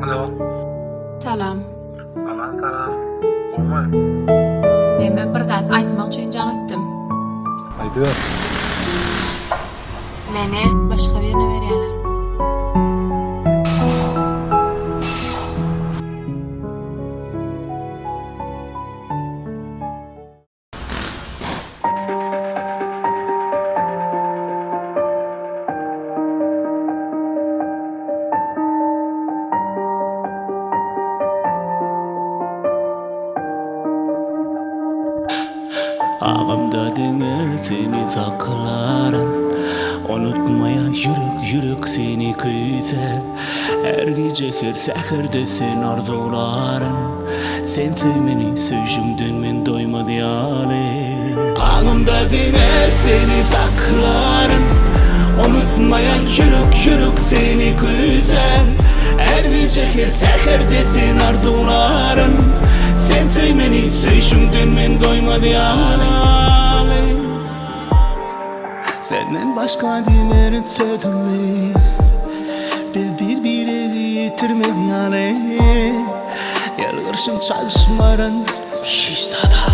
Alo. Salam. Aman taram. Olmay. Men bir zat aytmak üçin jaňytdym. Haydi. Meni başga birine berýärler. Ağımda dene seni saklarım, unutmaya yürek seni küser. Her gece her seherde sen arzularım, sen sevmeni söjümdün men doymadı yâle. Ağımda dene seni saklarım, unutmaya yürek seni küser. Her gece her seherde sen arzularım, sen sevmeni söjümdün men doymadı yâle. Senden başka dilerin sevdim, biz birbirine yitirmedik yani. Yalvarışım çalışmaran hiç daha.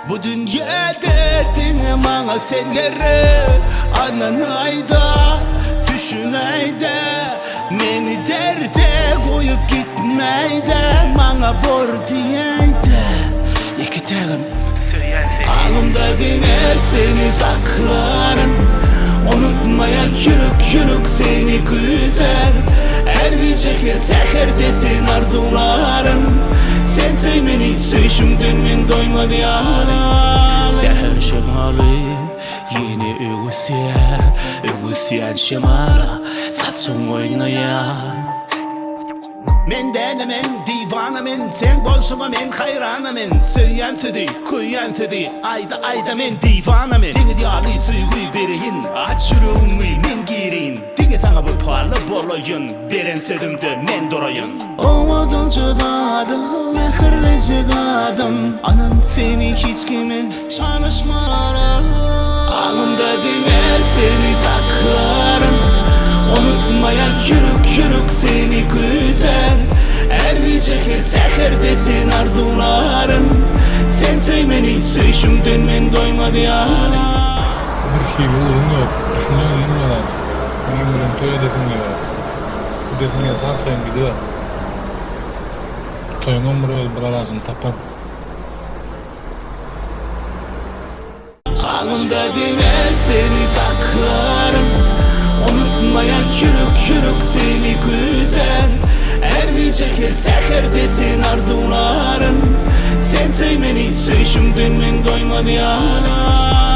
Bu dünyada dine bana sen gerek, anan ayda düşüneyde, meni derde koyup gitmeyde, bana bor diyeyde. İki telim ağımda diner seni saklarım, unutmaya yürek seni güzel. Her gece her seherde sen arzularım, sen sevmeni söjümdün men doymadı yâle. Seher şemali yeni ögüsyen şemala saçım oynaya. Men denemen, divanamen, sen bolşuma men hayranamın. Söyyen sedi, koyan sedi, ayda men divanamen. Dine diyali suyguy bereyin, aç yüreğimi men girin. Dine sana bu parla bolayın, beren sözümde men dorayın. Ovadım çıdadım, mehirle çıdadım. Anan seni hiç kimin çalışmalarım. Ağımda diner seni saklarım, unutmaya yürek seni güzel. Her gece her seherde sen arzularım, sen sevmeni söjümdün men doymadı yâle. Bir şey yok. Düşünüyorum lan. Benim bilen toya dedim ya. Bu dedim ya zaten gidiyor. Toyunun bir arasını tapar. Ağımda diner seni saklarım, unutmaya yürek seni güzel. Her gece her seherde sen arzularım, sen sevmeni söjümdün men doymadı yâle.